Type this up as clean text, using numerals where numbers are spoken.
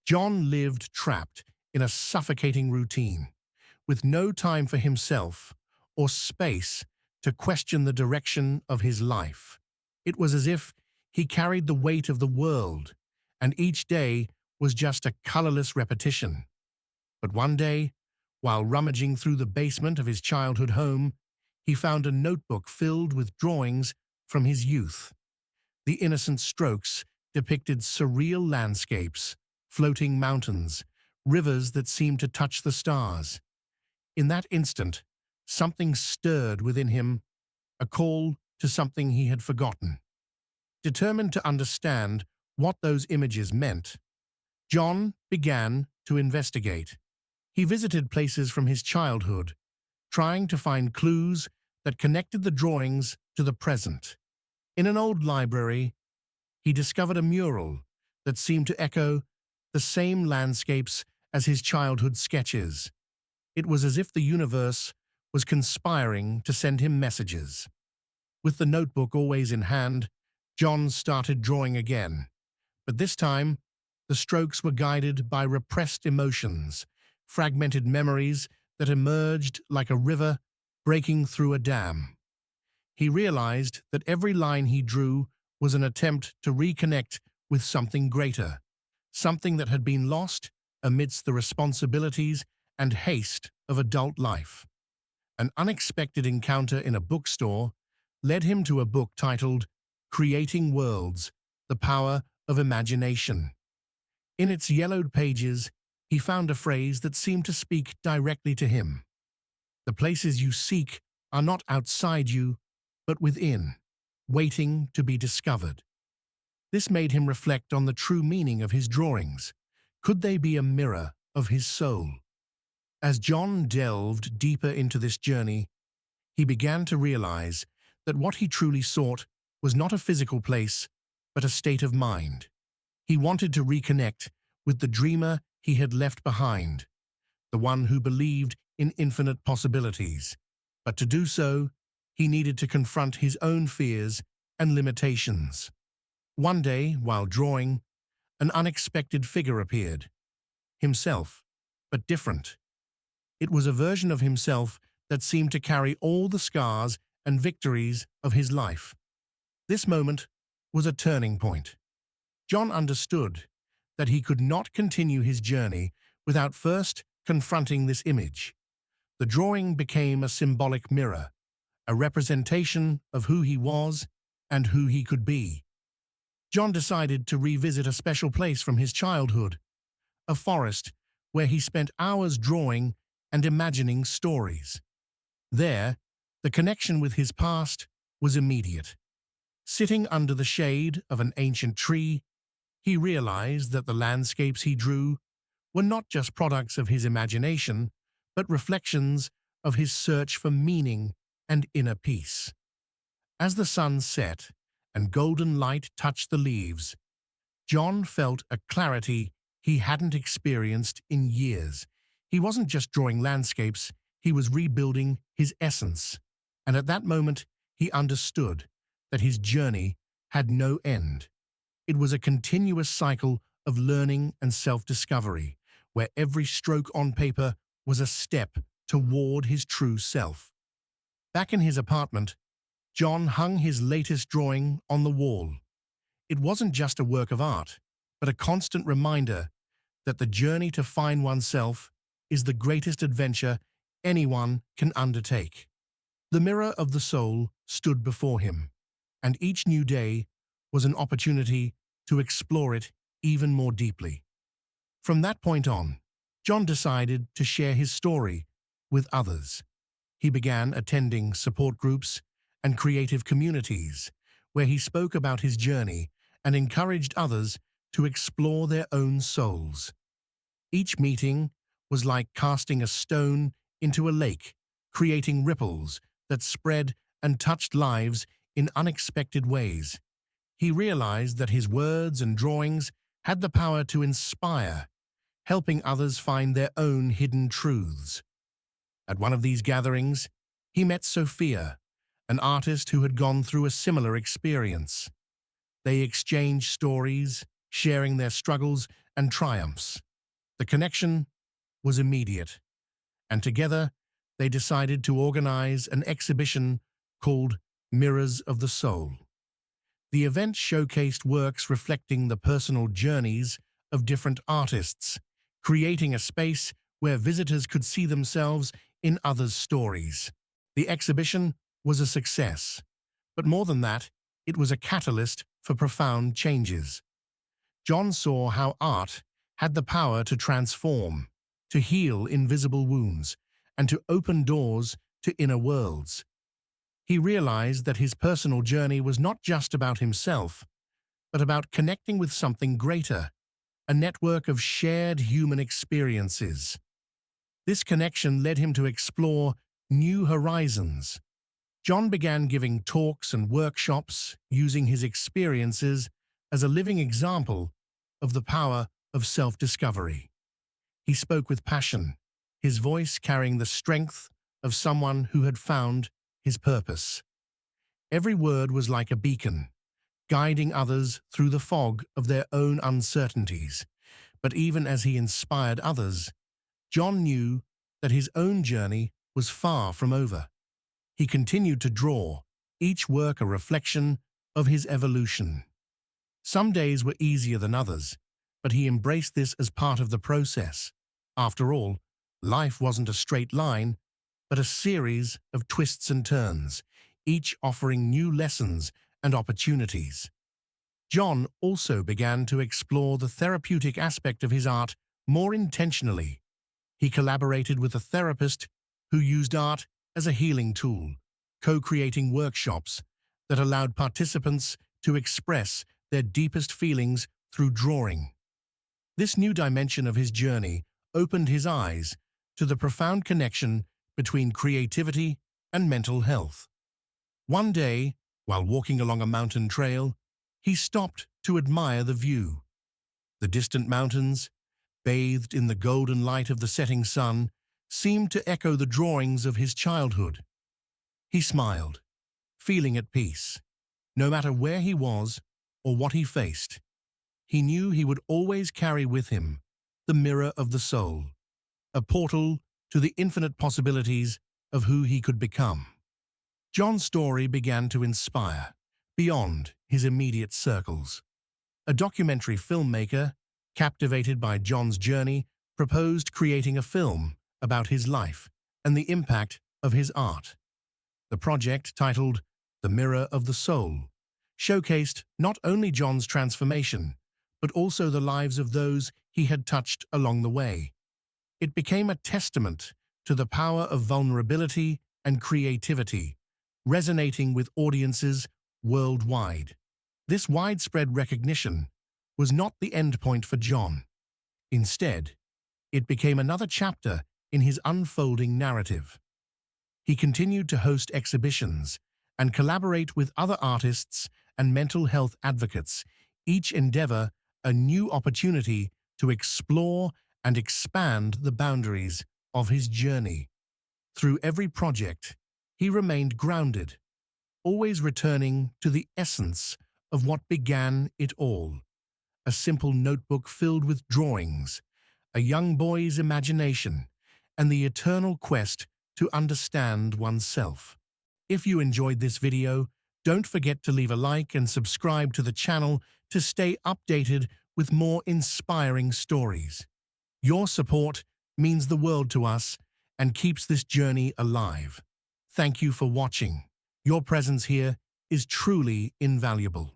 John lived trapped in a suffocating routine, with no time for himself or space to question the direction of his life. It was as if he carried the weight of the world, and each day was just a colorless repetition. But one day, while rummaging through the basement of his childhood home, he found a notebook filled with drawings from his youth. The innocent strokes depicted surreal landscapes, floating mountains, rivers that seemed to touch the stars. In that instant, something stirred within him, a call to something he had forgotten. Determined to understand what those images meant, John began to investigate. He visited places from his childhood, trying to find clues that connected the drawings to the present. In an old library, he discovered a mural that seemed to echo the same landscapes as his childhood sketches. It was as if the universe was conspiring to send him messages. With the notebook always in hand, John started drawing again. But this time, the strokes were guided by repressed emotions, fragmented memories that emerged like a river breaking through a dam. He realized that every line he drew was an attempt to reconnect with something greater, something that had been lost amidst the responsibilities and haste of adult life. An unexpected encounter in a bookstore led him to a book titled Creating Worlds: The Power of Imagination. In its yellowed pages, he found a phrase that seemed to speak directly to him. The places you seek are not outside you, but within, waiting to be discovered. This made him reflect on the true meaning of his drawings. Could they be a mirror of his soul? As John delved deeper into this journey, he began to realize that what he truly sought was not a physical place, but a state of mind. He wanted to reconnect with the dreamer he had left behind, the one who believed in infinite possibilities. But to do so, he needed to confront his own fears and limitations. One day, while drawing, an unexpected figure appeared. Himself, but different. It was a version of himself that seemed to carry all the scars and victories of his life. This moment was a turning point. John understood that he could not continue his journey without first confronting this image. The drawing became a symbolic mirror, a representation of who he was and who he could be. John decided to revisit a special place from his childhood, a forest where he spent hours drawing and imagining stories. There, the connection with his past was immediate. Sitting under the shade of an ancient tree, he realized that the landscapes he drew were not just products of his imagination, but reflections of his search for meaning and inner peace. As the sun set and golden light touched the leaves, John felt a clarity he hadn't experienced in years. He wasn't just drawing landscapes, he was rebuilding his essence. And at that moment, he understood that his journey had no end. It was a continuous cycle of learning and self-discovery, where every stroke on paper was a step toward his true self. Back in his apartment, John hung his latest drawing on the wall. It wasn't just a work of art, but a constant reminder that the journey to find oneself is the greatest adventure anyone can undertake. The mirror of the soul stood before him, and each new day was an opportunity to explore it even more deeply. From that point on, John decided to share his story with others. He began attending support groups and creative communities, where he spoke about his journey and encouraged others to explore their own souls. Each meeting was like casting a stone into a lake, creating ripples that spread and touched lives in unexpected ways. He realized that his words and drawings had the power to inspire, helping others find their own hidden truths. At one of these gatherings, he met Sophia, an artist who had gone through a similar experience. They exchanged stories, sharing their struggles and triumphs. The connection was immediate, and together they decided to organize an exhibition called Mirrors of the Soul. The event showcased works reflecting the personal journeys of different artists, creating a space where visitors could see themselves in others' stories. The exhibition was a success, but more than that, it was a catalyst for profound changes. John saw how art had the power to transform, to heal invisible wounds, and to open doors to inner worlds. He realized that his personal journey was not just about himself, but about connecting with something greater, a network of shared human experiences. This connection led him to explore new horizons. John began giving talks and workshops, using his experiences as a living example of the power of self-discovery. He spoke with passion, his voice carrying the strength of someone who had found his purpose. Every word was like a beacon, guiding others through the fog of their own uncertainties. But even as he inspired others, John knew that his own journey was far from over. He continued to draw, each work a reflection of his evolution. Some days were easier than others, but he embraced this as part of the process. After all, life wasn't a straight line, but a series of twists and turns, each offering new lessons and opportunities. John also began to explore the therapeutic aspect of his art more intentionally. He collaborated with a therapist who used art as a healing tool, co-creating workshops that allowed participants to express their deepest feelings through drawing. This new dimension of his journey opened his eyes to the profound connection between creativity and mental health. One day, while walking along a mountain trail, he stopped to admire the view. The distant mountains, bathed in the golden light of the setting sun, seemed to echo the drawings of his childhood. He smiled, feeling at peace. No matter where he was or what he faced, he knew he would always carry with him the mirror of the soul, a portal to the infinite possibilities of who he could become. John's story began to inspire beyond his immediate circles. A documentary filmmaker, captivated by John's journey, proposed creating a film about his life and the impact of his art. The project, titled The Mirror of the Soul, showcased not only John's transformation, but also the lives of those he had touched along the way. It became a testament to the power of vulnerability and creativity, resonating with audiences worldwide. This widespread recognition was not the endpoint for John. Instead, it became another chapter in his unfolding narrative. He continued to host exhibitions and collaborate with other artists and mental health advocates, each endeavor a new opportunity to explore and expand the boundaries of his journey. Through every project, he remained grounded, always returning to the essence of what began it all: a simple notebook filled with drawings, a young boy's imagination, and the eternal quest to understand oneself. If you enjoyed this video, don't forget to leave a like and subscribe to the channel to stay updated with more inspiring stories. Your support means the world to us and keeps this journey alive. Thank you for watching. Your presence here is truly invaluable.